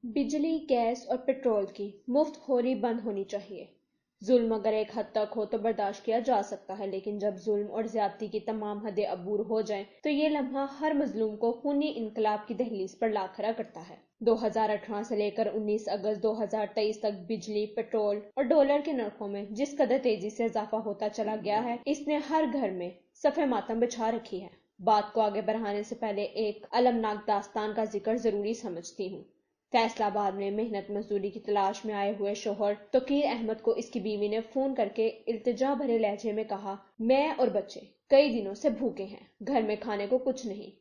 बिजली, गैस और पेट्रोल की मुफ्तखोरी बंद होनी चाहिए। जुल्म अगर एक हद तक हो तो बर्दाश्त किया जा सकता है, लेकिन जब जुल्म और ज्यादती की तमाम हदें अबूर हो जाएं तो ये लम्हा हर मजलूम को खूनी इनकलाब की दहलीज पर ला खड़ा करता है। 2018 से लेकर 19 अगस्त 2023 तक बिजली, पेट्रोल और डॉलर के नरखों में जिस कदर तेजी से इजाफा होता चला गया है, इसने हर घर में सफ़े मातम बिछा रखी है। बात को आगे बढ़ाने से पहले एक अलमनाक दास्तान का जिक्र जरूरी समझती हूँ। फैसलाबाद में मेहनत मजदूरी की तलाश में आए हुए शोहर तोकीर अहमद को इसकी बीवी ने फोन करके इल्तिजा भरे लहजे में कहा, मैं और बच्चे कई दिनों से भूखे हैं, घर में खाने को कुछ नहीं,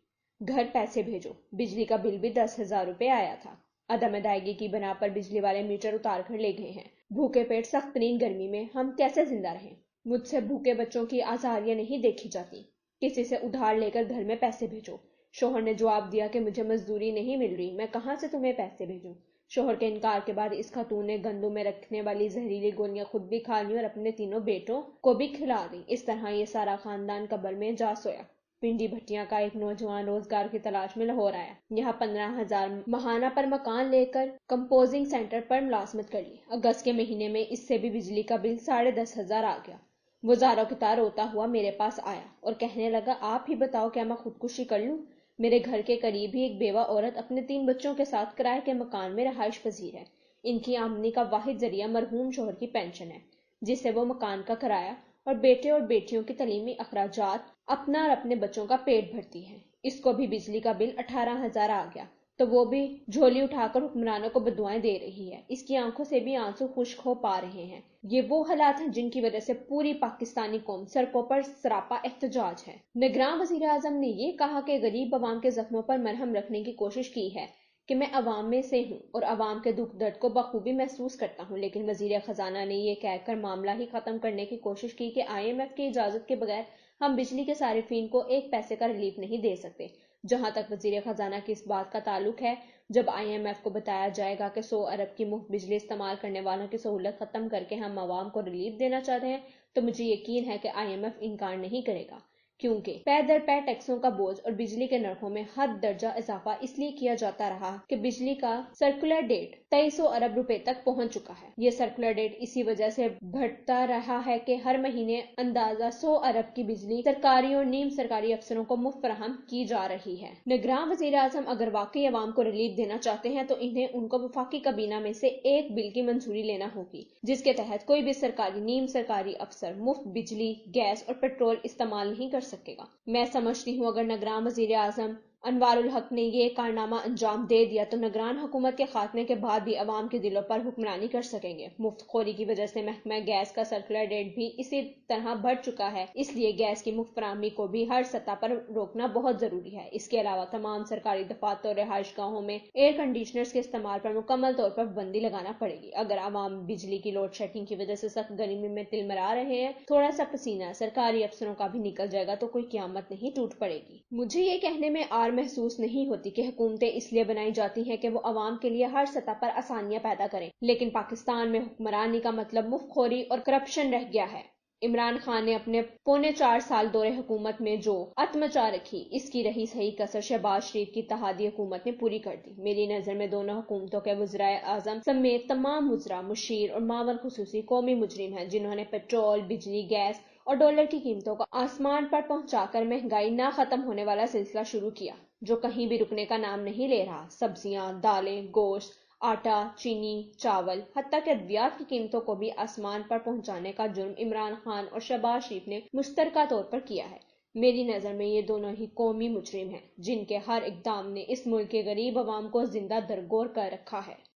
घर पैसे भेजो। बिजली का बिल भी 10,000 रुपए आया था। अदम अदायगी की बना पर बिजली वाले मीटर उतार कर ले गए हैं। भूखे पेट सख्त तरीन गर्मी में हम कैसे जिंदा रहें। मुझसे भूखे बच्चों की आजारियां नहीं देखी जाती, किसी से उधार लेकर घर में पैसे भेजो। शोहर ने जवाब दिया कि मुझे मजदूरी नहीं मिल रही, मैं कहां से तुम्हें पैसे भेजूं। शोहर के इनकार के बाद इस खातून ने गंदों में रखने वाली जहरीली गोलियां खुद भी खा ली और अपने तीनों बेटों को भी खिला दी। इस तरह ये सारा खानदान कब्र में जा सोया। पिंडी भट्टियां का एक नौजवान रोजगार की तलाश में लाहौर आया। यहाँ 15,000 महाना पर मकान लेकर कंपोजिंग सेंटर पर मुलाजमत कर ली। अगस्त के महीने में इससे भी बिजली का बिल 10,500 आ गया। वो ज़ारों की तार रोता हुआ मेरे पास आया और कहने लगा, आप ही बताओ क्या मैं खुदकुशी कर लूं। मेरे घर के करीब ही एक बेवा औरत अपने 3 बच्चों के साथ किराए के मकान में रहाइश पजीर है। इनकी आमदनी का वाहिद जरिया मरहूम शोहर की पेंशन है, जिससे वो मकान का किराया और बेटे और बेटियों की तलीमी अखराजात अपना और अपने बच्चों का पेट भरती है। इसको भी बिजली का बिल 18,000 आ गया, तो वो भी झोली उठाकर हुक्मरानों को बदुआएं दे रही है। इसकी आंखों से भी आंसू खुश्क हो पा रहे हैं। ये वो हालात हैं जिनकी वजह से पूरी पाकिस्तानी कौम सड़कों पर सरापा एहतजाज है। निगरान वजीर आजम ने ये कहा कि गरीब अवाम के जख्मों पर मरहम रखने की कोशिश की है कि मैं अवाम में से हूँ और अवाम के दुख दर्द को बखूबी महसूस करता हूँ, लेकिन वजीर खजाना ने यह कहकर मामला ही खत्म करने की कोशिश की कि IMF की इजाजत के बगैर हम बिजली के सारिफीन को एक पैसे का रिलीफ नहीं दे सकते। जहां तक वजीर खजाना की इस बात का ताल्लुक है, जब IMF को बताया जाएगा कि 100 अरब की मुफ्त बिजली इस्तेमाल करने वालों की सहूलत खत्म करके हम आवाम को रिलीफ देना चाहते हैं, तो मुझे यकीन है कि IMF इनकार नहीं करेगा, क्योंकि पै दर पै टैक्सों का बोझ और बिजली के नरखों में हद दर्जा इजाफा इसलिए किया जाता रहा कि बिजली का सर्कुलर डेट 2300 अरब रुपए तक पहुंच चुका है। ये सर्कुलर डेट इसी वजह से बढ़ता रहा है कि हर महीने अंदाजा 100 अरब की बिजली सरकारी और नीम सरकारी अफसरों को मुफ्त फराहम की जा रही है। निगरान वजीर आजम अगर वाकई अवाम को रिलीफ देना चाहते हैं तो इन्हें उनको वफाकी काबीना में से एक बिल की मंजूरी लेना होगी, जिसके तहत कोई भी सरकारी नीम सरकारी अफसर मुफ्त बिजली, गैस और पेट्रोल इस्तेमाल नहीं कर सकेगा। मैं समझती हूँ अगर निगरान वजीर आजम अनवारुल हक ने ये कारनामा अंजाम दे दिया तो निगरान हुकूमत के खात्मे के बाद भी अवाम के दिलों पर हुक्मरानी कर सकेंगे। मुफ्तखोरी की वजह से महकमा गैस का सर्कुलर डेट भी इसी तरह बढ़ चुका है, इसलिए गैस की मुफ्त फराहमी को भी हर सतह पर रोकना बहुत जरूरी है। इसके अलावा तमाम सरकारी दफातर और रिहाइश गाहों में एयर कंडीशनर्स के इस्तेमाल पर मुकम्मल तौर पर पाबंदी लगाना पड़ेगी। अगर अवाम बिजली की लोड शेडिंग की वजह से सख्त गर्मी में तिलमरा रहे हैं, थोड़ा सा पसीना सरकारी अफसरों का भी निकल जाएगा तो कोई क़यामत नहीं टूट पड़ेगी। मुझे ये कहने में आर महसूस नहीं होती कि हुकूमतें इसलिए बनाई जाती हैं कि वो अवाम के लिए हर सतह पर आसानियां पैदा करें, लेकिन पाकिस्तान में हुक्मरानी का मतलब मुफ्तखोरी और करप्शन रह गया है। इमरान खान ने अपने 3.25 साल दौरे हुकूमत में जो अत मचा रखी, इसकी रही सही कसर शहबाज शरीफ की इत्तेहादी हुकूमत ने पूरी कर दी। मेरी नजर में दोनों हुकूमतों के वज़राए आज़म समेत तमाम वज़रा, मुशीर और मावन खुसूसी कौमी मुजरिम हैं, जिन्होंने पेट्रोल, बिजली, गैस और डॉलर की कीमतों को आसमान पर पहुंचाकर महंगाई ना खत्म होने वाला सिलसिला शुरू किया, जो कहीं भी रुकने का नाम नहीं ले रहा। सब्जियां, दालें, गोश्त, आटा, चीनी, चावल, हत्ता के अद्वियात की कीमतों को भी आसमान पर पहुंचाने का जुर्म इमरान खान और शहबाज शरीफ ने मुश्तरका तौर पर किया है। मेरी नजर में ये दोनों ही कौमी मुजरिम हैं, जिनके हर इकदाम ने इस मुल्क के गरीब अवाम को जिंदा दरगोर कर रखा है।